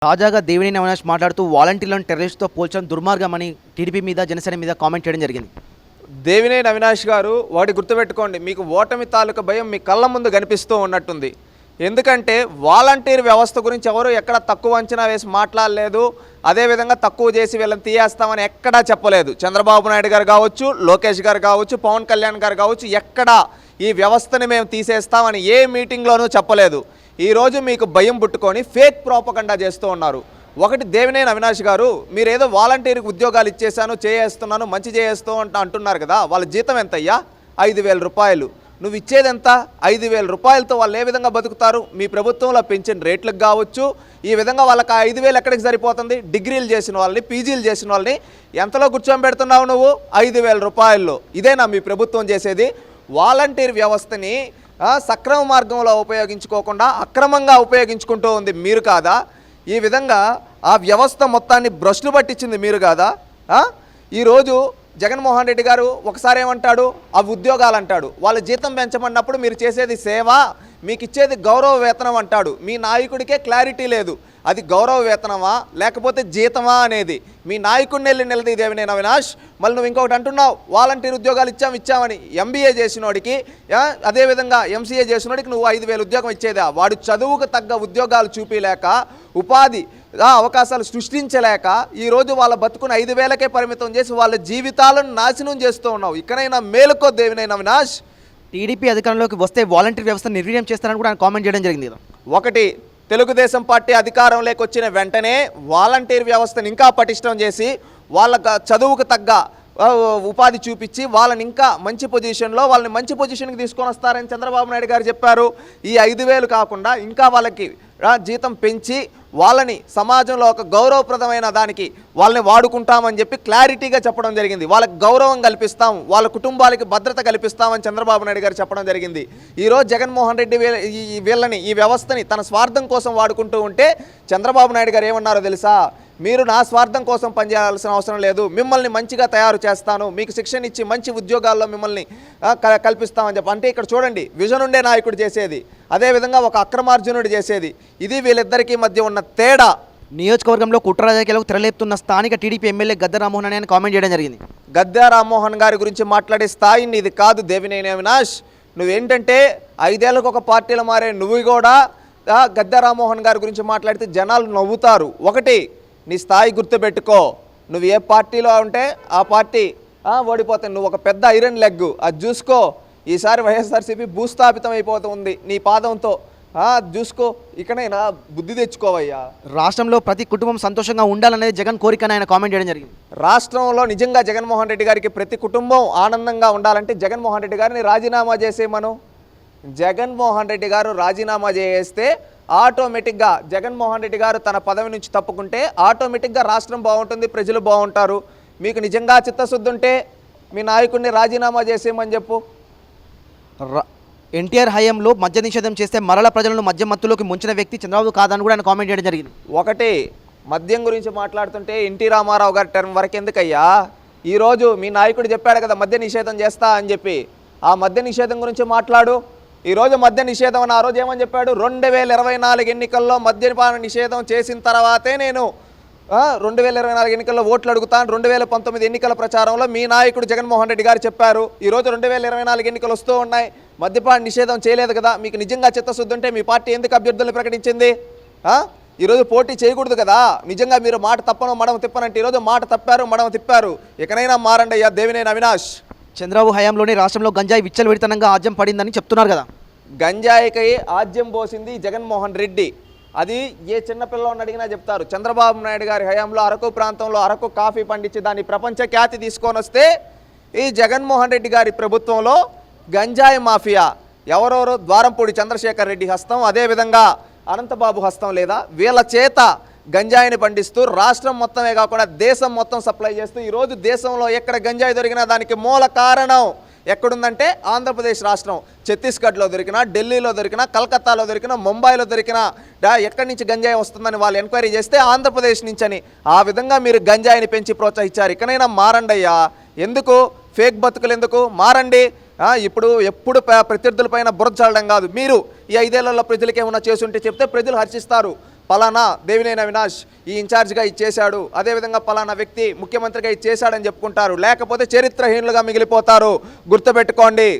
తాజాగా దేవినేని అవినాష్ మాట్లాడుతూ వాలంటీర్లను టెర్రరిస్ట్తో పోల్చడం దుర్మార్గమని టీడీపీ మీద జనసేన మీద కామెంట్ చేయడం జరిగింది. దేవినేని అవినాష్ గారు వాటి గుర్తుపెట్టుకోండి, మీకు ఓటమి తాలూకా భయం మీ కళ్ళ ముందు కనిపిస్తూ ఉన్నట్టుంది. ఎందుకంటే వాలంటీర్ వ్యవస్థ గురించి ఎవరు ఎక్కడ తక్కువ అంచనా వేసి మాట్లాడలేదు, అదేవిధంగా తక్కువ చేసి వీళ్ళని తీయేస్తామని ఎక్కడా చెప్పలేదు. చంద్రబాబు నాయుడు గారు కావచ్చు, లోకేష్ గారు కావచ్చు, పవన్ కళ్యాణ్ గారు కావచ్చు, ఎక్కడా ఈ వ్యవస్థని మేము తీసేస్తామని ఏ మీటింగ్లోనూ చెప్పలేదు. ఈరోజు మీకు భయం పుట్టుకొని ఫేక్ ప్రోపగండా చేస్తూ ఉన్నారు. ఒకటి, దేవినేని అవినాష్ గారు మీరేదో వాలంటీర్కి ఉద్యోగాలు ఇచ్చేసాను, చేస్తున్నాను, మంచి చేస్తూ అంటున్నారు కదా, వాళ్ళ జీతం ఎంతయ్యా? 5,000 రూపాయలు. నువ్వు ఇచ్చేది ఎంత? 5,000 రూపాయలతో వాళ్ళు ఏ విధంగా బతుకుతారు? మీ ప్రభుత్వంలో పెంచిన రేట్లకు కావచ్చు, ఈ విధంగా వాళ్ళకి 5,000 ఎక్కడికి సరిపోతుంది? డిగ్రీలు చేసిన వాళ్ళని, పీజీలు చేసిన వాళ్ళని ఎంతలో కూర్చోబెడుతున్నావు నువ్వు? 5,000 రూపాయల్లో. ఇదేనా మీ ప్రభుత్వం చేసేది? వాలంటీర్ వ్యవస్థని సక్రమ మార్గంలో ఉపయోగించుకోకుండా అక్రమంగా ఉపయోగించుకుంటూ ఉంది మీరు కాదా? ఈ విధంగా ఆ వ్యవస్థ మొత్తాన్ని బ్రష్లు పట్టించింది మీరు కాదా? ఈరోజు జగన్మోహన్ రెడ్డి గారు ఒకసారి ఏమంటాడు, ఆ ఉద్యోగాలు అంటాడు, వాళ్ళ జీతం పెంచమన్నప్పుడు మీరు చేసేది సేవ, మీకు ఇచ్చేది గౌరవ వేతనం అంటాడు. మీ నాయకుడికే క్లారిటీ లేదు, అది గౌరవ వేతనమా లేకపోతే జీతమా అనేది. మీ నాయకుడిని వెళ్ళి నిలదీ దేవినేని అవినాష్. మళ్ళీ నువ్వు ఇంకొకటి అంటున్నావు, వాలంటీర్ ఉద్యోగాలు ఇచ్చామని. ఎంబీఏ చేసినోడికి, అదేవిధంగా ఎంసీఏ చేసినోడికి నువ్వు 5,000 ఉద్యోగం ఇచ్చేదా? వాడు చదువుకు తగ్గ ఉద్యోగాలు చూపించలేక, ఉపాధి అవకాశాలు సృష్టించలేక ఈరోజు వాళ్ళ బతుకుని 5,000కే పరిమితం చేసి వాళ్ళ జీవితాలను నాశనం చేస్తూ ఉన్నావు. ఇకనైనా మేలుకో దేవినేని అవినాష్. టీడీపీ అధికారంలోకి వస్తే వాలంటీర్ వ్యవస్థను నిర్వీర్యం చేస్తారని కూడా ఆయన కామెంట్ చేయడం జరిగింది. ఒకటి, తెలుగుదేశం పార్టీ అధికారంలోకి వచ్చిన వెంటనే వాలంటీర్ వ్యవస్థను ఇంకా పటిష్టం చేసి వాళ్ళ చదువుకు తగ్గ ఉపాధి చూపించి వాళ్ళని ఇంకా మంచి పొజిషన్లో వాళ్ళని మంచి పొజిషన్కి తీసుకొని వస్తారని చంద్రబాబు నాయుడు గారు చెప్పారు. ఈ 5,000 కాకుండా ఇంకా వాళ్ళకి జీతం పెంచి వాళ్ళని సమాజంలో ఒక గౌరవప్రదమైన దానికి వాళ్ళని వాడుకుంటామని చెప్పి క్లారిటీగా చెప్పడం జరిగింది. వాళ్ళకి గౌరవం కల్పిస్తాం, వాళ్ళ కుటుంబాలకి భద్రత కల్పిస్తామని చంద్రబాబు నాయుడు గారు చెప్పడం జరిగింది. ఈరోజు జగన్మోహన్ రెడ్డి ఈ వ్యవస్థని తన స్వార్థం కోసం వాడుకుంటూ ఉంటే చంద్రబాబు నాయుడు గారు ఏమన్నారో తెలుసా? మీరు నా స్వార్థం కోసం పనిచేయాల్సిన అవసరం లేదు, మిమ్మల్ని మంచిగా తయారు చేస్తాను, మీకు శిక్షణ ఇచ్చి మంచి ఉద్యోగాల్లో మిమ్మల్ని కల్పిస్తామని చెప్పి. అంటే ఇక్కడ చూడండి, విజన్ ఉండే నాయకుడు చేసేది, అదేవిధంగా ఒక అక్రమార్జునుడు చేసేది, ఇది వీళ్ళిద్దరికీ మధ్య ఉన్న తేడా. నియోజకవర్గంలో కుట్ర రాజకీయాలకు తెరలేపుతున్న స్థానిక టీడీపీ ఎమ్మెల్యే గద్దె రామ్మోహన్ అని కామెంట్ చేయడం జరిగింది. గద్దె రామ్మోహన్ గారి గురించి మాట్లాడే స్థాయిని ఇది కాదు దేవినేని అవినాష్. నువ్వేంటంటే 5 ఏళ్ళకు ఒక పార్టీలో మారే నువ్వు కూడా గద్దె రామ్మోహన్ గారి గురించి మాట్లాడితే జనాలు నవ్వుతారు. ఒకటి, నీ స్థాయి గుర్తుపెట్టుకో. నువ్వు ఏ పార్టీలో ఉంటే ఆ పార్టీ ఓడిపోతాయి. నువ్వు ఒక పెద్ద ఐరన్ లెగ్, అది చూసుకో. ఈసారి వైఎస్ఆర్సీపీ భూస్థాపితం అయిపోతుంది నీ పాదంతో, చూసుకో. ఇకనైనా బుద్ధి తెచ్చుకోవయ్యా. రాష్ట్రంలో ప్రతి కుటుంబం సంతోషంగా ఉండాలనేది జగన్ కోరికని ఆయన కామెంట్ చేయడం జరిగింది. రాష్ట్రంలో నిజంగా జగన్మోహన్ రెడ్డి గారికి ప్రతి కుటుంబం ఆనందంగా ఉండాలంటే జగన్మోహన్ రెడ్డి గారిని రాజీనామా చేసేయమను. జగన్మోహన్ రెడ్డి గారు రాజీనామా చేస్తే ఆటోమేటిక్గా జగన్మోహన్ రెడ్డి గారు తన పదవి నుంచి తప్పుకుంటే ఆటోమేటిక్గా రాష్ట్రం బాగుంటుంది, ప్రజలు బాగుంటారు. మీకు నిజంగా చిత్తశుద్ధి ఉంటే మీ నాయకుడిని రాజీనామా చేసేయమని చెప్పు. ఎన్టీఆర్ హయాంలో మద్య నిషేధం చేస్తే మరల ప్రజలను మద్యం మత్తులోకి ముంచిన వ్యక్తి చంద్రబాబు కాదని కూడా ఆయన కామెంట్ చేయడం జరిగింది. ఒకటి, మద్యం గురించి మాట్లాడుతుంటే ఎన్టీ రామారావు గారి టర్మ్ వరకు ఎందుకయ్యా? ఈరోజు మీ నాయకుడు చెప్పాడు కదా మద్య నిషేధం చేస్తా అని చెప్పి, ఆ మద్య నిషేధం గురించి మాట్లాడు. ఈరోజు మద్య నిషేధం అని ఆ రోజు ఏమని చెప్పాడు? 2024 ఎన్నికల్లో మద్యపాన నిషేధం చేసిన తర్వాతే నేను 2024 ఎన్నికల్లో ఓట్లు అడుగుతాను. 2019 ఎన్నికల ప్రచారంలో మీ నాయకుడు జగన్మోహన్ రెడ్డి గారు చెప్పారు. ఈరోజు 2024 ఎన్నికలు వస్తూ ఉన్నాయి, మద్యపాన నిషేధం చేయలేదు కదా. మీకు నిజంగా చిత్తశుద్ధి ఉంటే మీ పార్టీ ఎందుకు అభ్యర్థులను ప్రకటించింది? ఈరోజు పోటీ చేయకూడదు కదా. నిజంగా మీరు మాట తప్పను మడమ తిప్పనంటే ఈరోజు మాట తప్పారు, మడమ తిప్పారు. ఇకనైనా మారండి అయ్యా దేవినేని అవినాష్. చంద్రబాబు హయాంలోనే రాష్ట్రంలో గంజాయి విచ్చలవిడితనంగా ఆజ్యం పడిందని చెప్తున్నారు కదా. గంజాయికి ఆజ్యం పోసింది జగన్మోహన్ రెడ్డి. అది ఏ చిన్నపిల్లని అడిగినా చెప్తారు. చంద్రబాబు నాయుడు గారి హయాంలో అరకు ప్రాంతంలో అరకు కాఫీ పండించి దాన్ని ప్రపంచ ఖ్యాతి తీసుకొని వస్తే ఈ జగన్మోహన్ రెడ్డి గారి ప్రభుత్వంలో గంజాయి మాఫియా ఎవరెవరో ద్వారంపూడి చంద్రశేఖర్ రెడ్డి హస్తం, అదేవిధంగా అనంతబాబు హస్తం లేదా వీళ్ళ చేత గంజాయిని పండిస్తూ రాష్ట్రం మొత్తమే కాకుండా దేశం మొత్తం సప్లై చేస్తూ ఈరోజు దేశంలో ఎక్కడ గంజాయి దొరికినా దానికి మూల కారణం ఎక్కడుందంటే ఆంధ్రప్రదేశ్ రాష్ట్రం. ఛత్తీస్గఢ్లో దొరికినా, ఢిల్లీలో దొరికినా, కలకత్తాలో దొరికినా, ముంబైలో దొరికినా ఎక్కడి నుంచి గంజాయి వస్తుందని వాళ్ళు ఎంక్వైరీ చేస్తే ఆంధ్రప్రదేశ్ నుంచి అని. ఆ విధంగా మీరు గంజాయిని పెంచి ప్రోత్సహించారు. ఇకనైనా మారండి అయ్యా. ఎందుకు ఫేక్ బతుకులు ఎందుకు? మారండి. ఎప్పుడు ప్రత్యర్థులపైన బురద చల్లడం కాదు. మీరు ఈ 5 ఏళ్లలో ప్రజలకి ఏమన్నా చేస్తుంటే చెప్తే ప్రజలు హర్షిస్తారు. పలానా దేవినేని అవినాష్ ఈ ఇన్ఛార్జిగా ఇచ్చేశాడు, అదేవిధంగా పలానా వ్యక్తి ముఖ్యమంత్రిగా ఇచ్చేశాడని చెప్పుకుంటారు, లేకపోతే చరిత్రహీనులుగా మిగిలిపోతారు. గుర్తుపెట్టుకోండి.